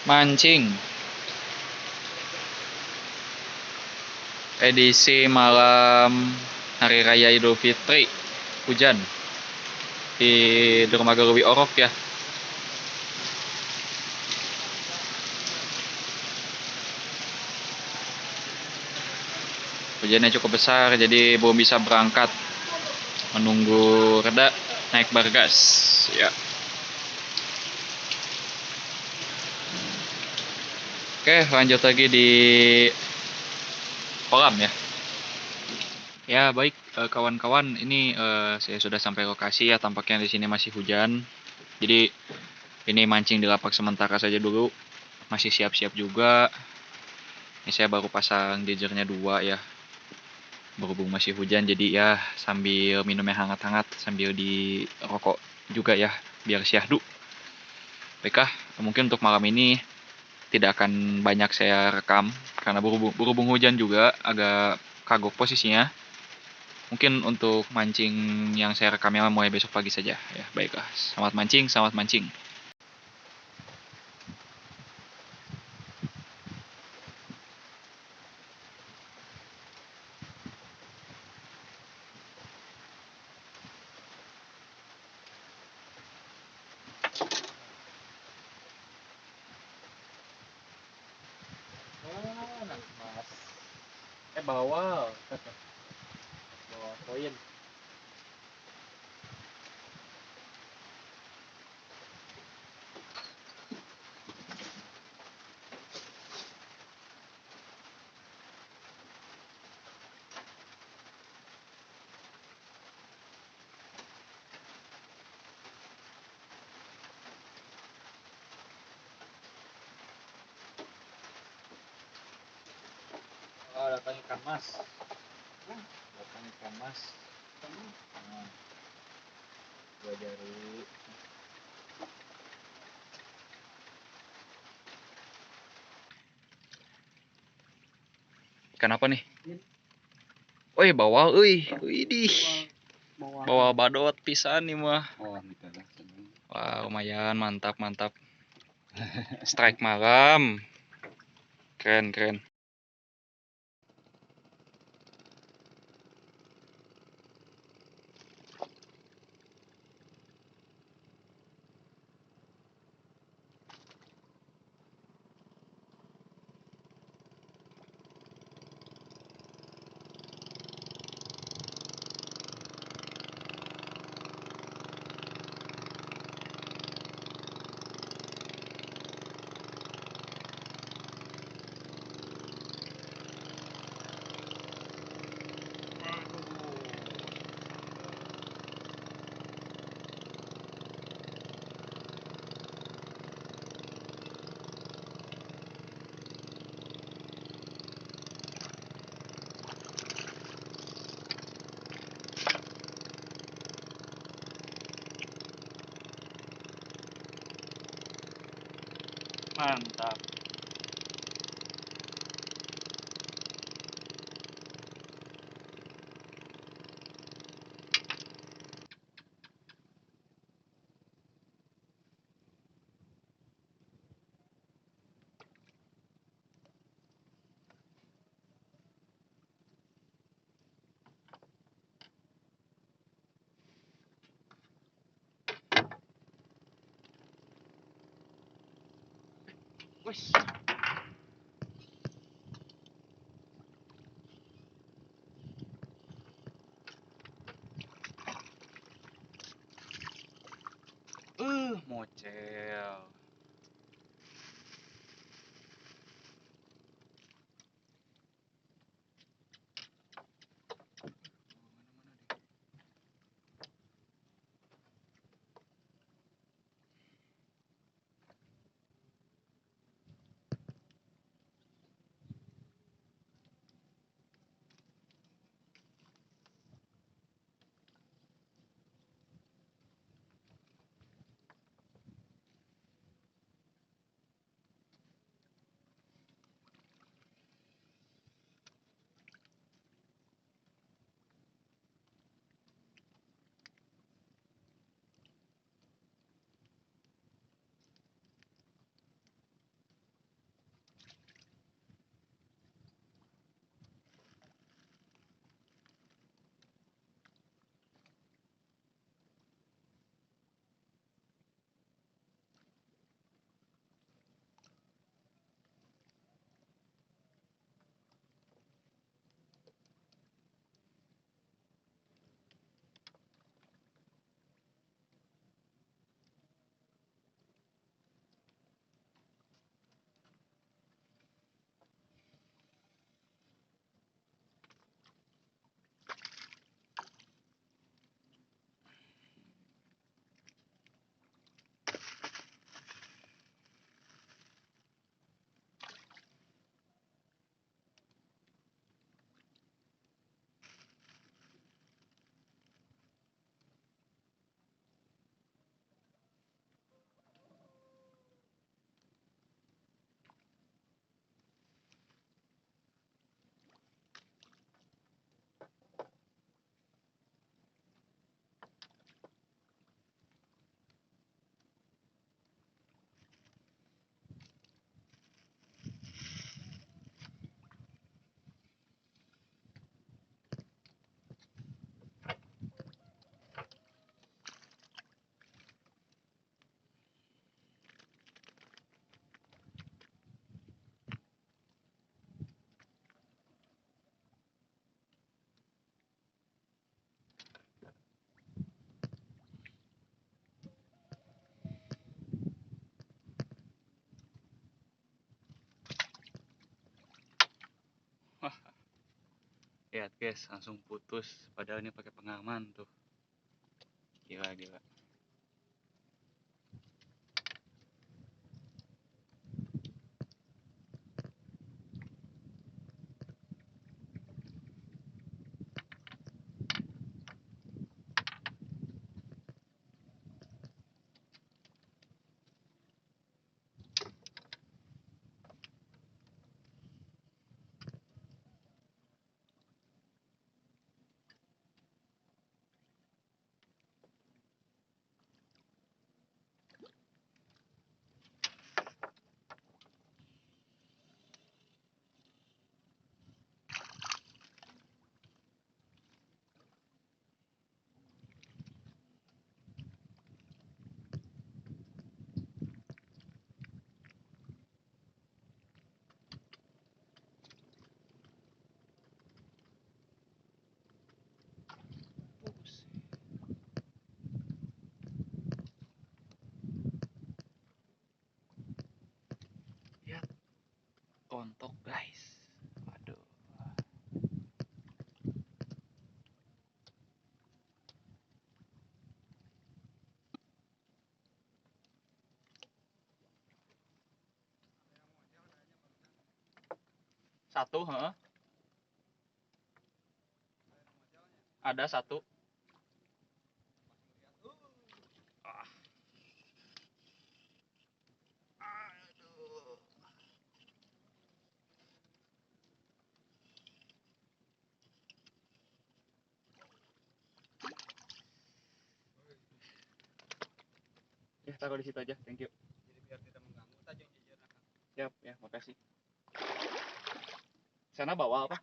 Mancing edisi malam Hari Raya Idul Fitri, hujan di Dermaga Lewi Orok ya. Hujannya cukup besar, jadi belum bisa berangkat. Menunggu reda, naik bargas ya. Oke, lanjut lagi di kolam ya. Ya baik kawan-kawan, ini saya sudah sampai lokasi ya. Tampaknya di sini masih hujan. Jadi ini mancing di lapak sementara saja dulu. Masih siap-siap juga. Ini saya baru pasang jajarnya 2 ya. Berhubung masih hujan, jadi ya sambil minum yang hangat-hangat, sambil di rokok juga ya, biar syahdu. Baiklah, mungkin untuk malam ini tidak akan banyak saya rekam karena berhubung hujan juga agak kagok posisinya. Mungkin untuk mancing yang saya rekamnya mulai besok pagi saja ya. Baiklah, selamat mancing, selamat mancing. Mas. Bawal. Bawal koin. Oh, datang ikan mas. Datang ikan mas. Nah, 2 jari. Ikan apa nih? Woi, bawal euy. Widih. Bawal badot pisan nih mah. Oh, gitu lah. Wah, lumayan, mantap, mantap. Strike malam. Keren, keren. Mantap. Wih. Mocel. Lihat guys, langsung putus. Padahal ini pakai pengaman tuh. Gila gila. Lihat kontok guys. Waduh. Satu, heeh. Ada satu. Ah. Aduh. Ya, taruh di situ aja. Thank you. Jadi biar tidak mengganggu, saja yang jajan. Siap, ya, makasih. Sana bawa apa?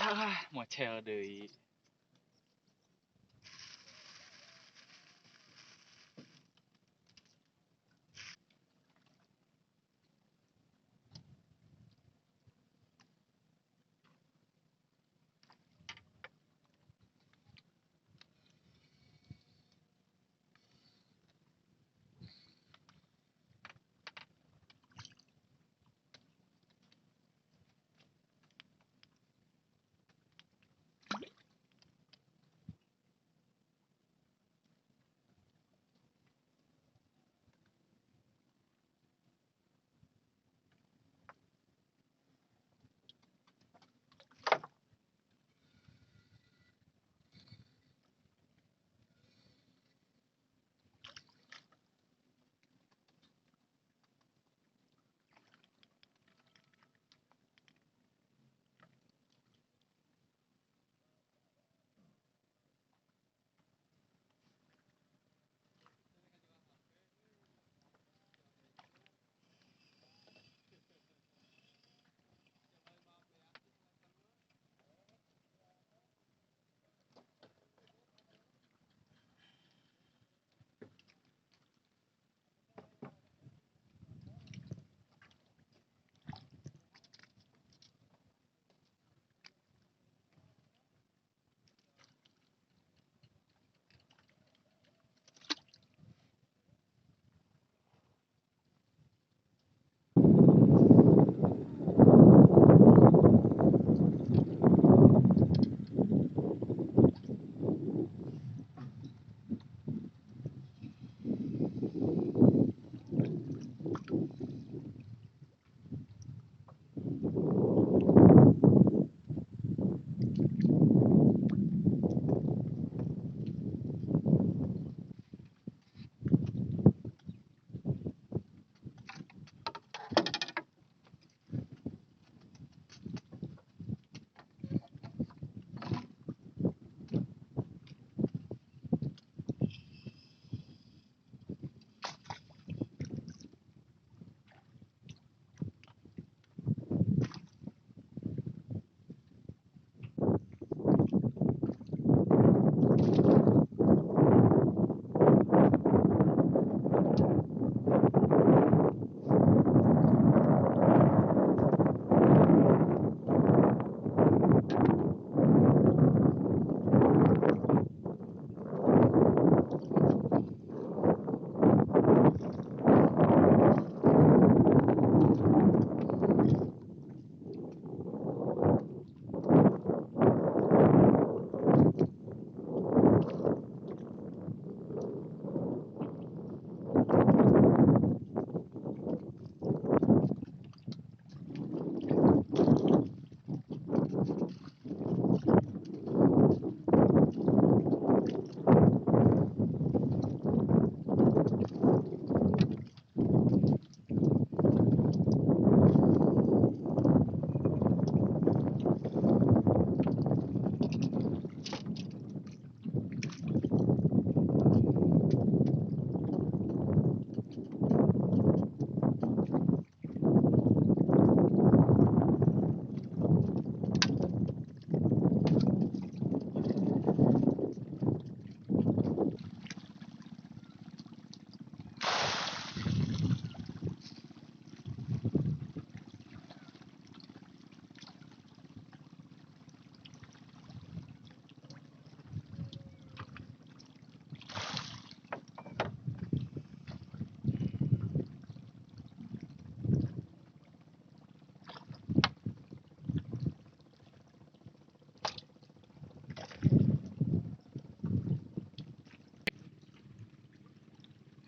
Ah, mocel deui.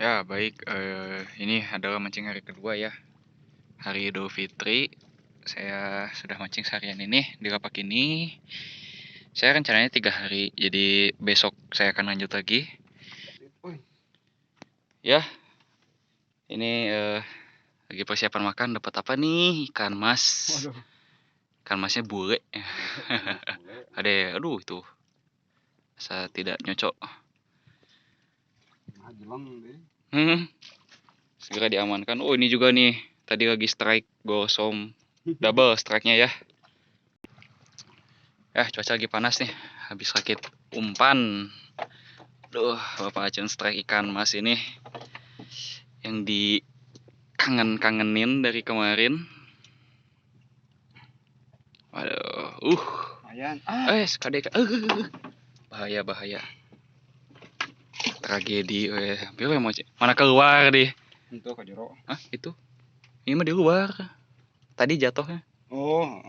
Ya, baik. Ini adalah mancing hari kedua ya. Hari Idul Fitri. Saya sudah mancing seharian ini di lapak ini. Saya rencananya 3 hari, jadi besok saya akan lanjut lagi. Ya, ini lagi persiapan makan. Dapat apa nih? Ikan mas. Waduh. Ikan masnya bule. Aduh itu. Saya tidak nyocok. Nah, jelang deh. Segera diamankan. Oh, ini juga nih. Tadi lagi strike gosong. Double strike-nya ya. Cuaca lagi panas nih. Habis rakit umpan. Duh, Bapak Acun strike ikan mas ini. Yang dikangen-kangenin dari kemarin. Waduh. Lumayan. Kadek. Bahaya. Tragedi. Mana keluar deh. Itu ke jero. Hah, itu? Ini mah di luar. Tadi jatuhnya. Oh.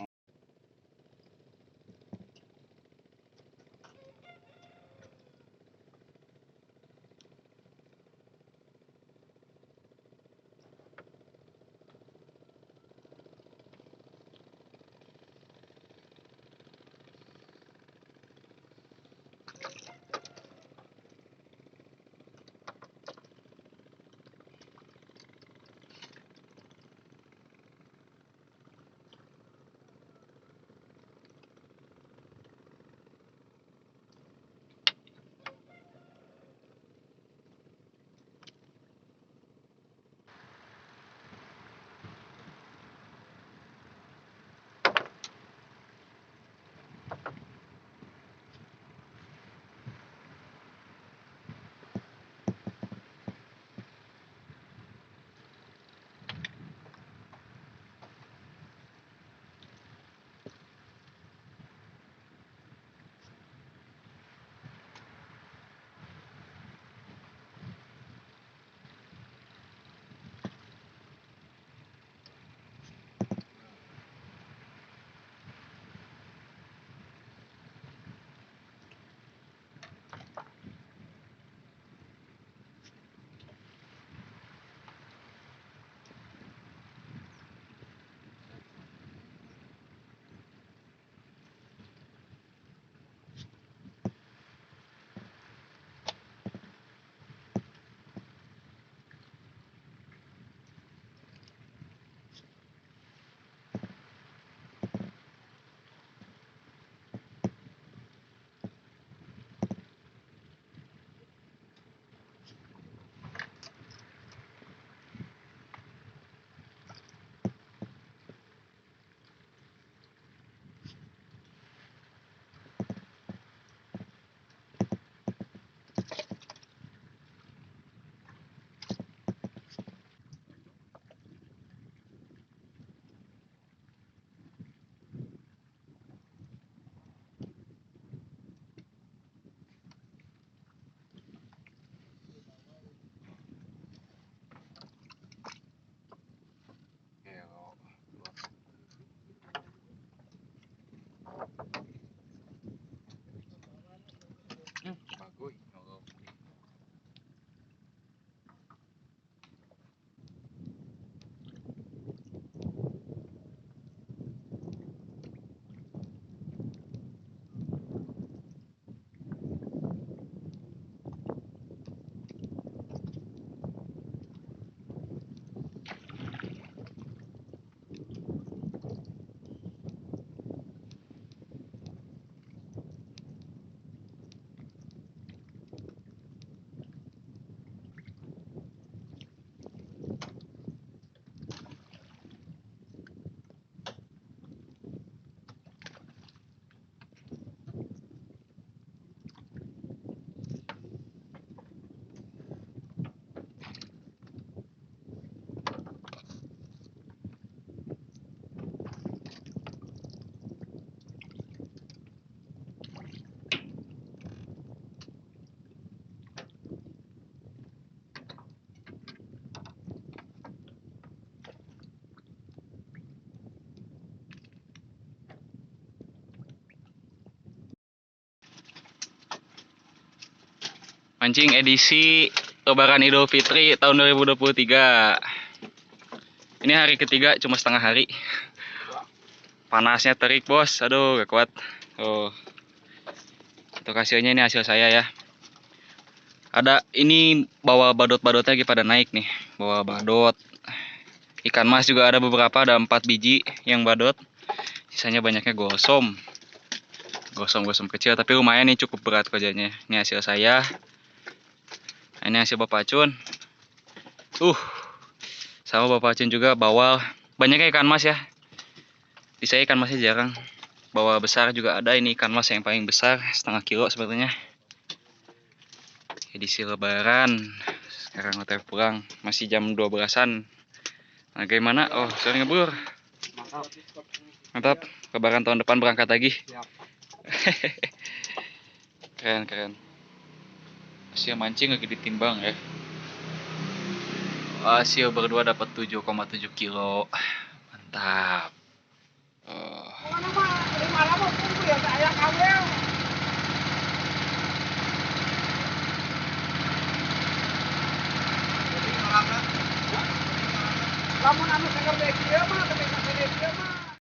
Bagus. Mancing edisi Lebaran Idul Fitri tahun 2023. Ini hari ketiga, cuma setengah hari. Panasnya terik bos, aduh gak kuat. Oh, untuk hasilnya ini hasil saya ya. Ada ini bawa badut-badutnya lagi pada naik nih, bawa badut. Ikan mas juga ada beberapa, ada 4 biji yang badut. Sisanya banyaknya gosom. Gosom-gosom kecil, tapi lumayan nih, cukup berat kerjanya. Ini hasil saya. Ini hasil Bapak Cun. Sama Bapak Cun juga bawal. Banyaknya ikan mas ya. Di saya ikan masnya jarang. Bawa besar juga ada, ini ikan mas yang paling besar, setengah kilo sebetulnya. Edisi lebaran. Sekarang hotel pulang, masih jam 12-an. Nah, gimana? Oh, sorry ngebur. Mantap. Mantap. Lebaran tahun depan berangkat lagi. Siap. Keren. Hasil mancing lagi ditimbang ya. Hasil berdua dapat 7,7 kilo. Mantap. Lamun anu seger dek ieu mah, tapi seger dek ieu mah.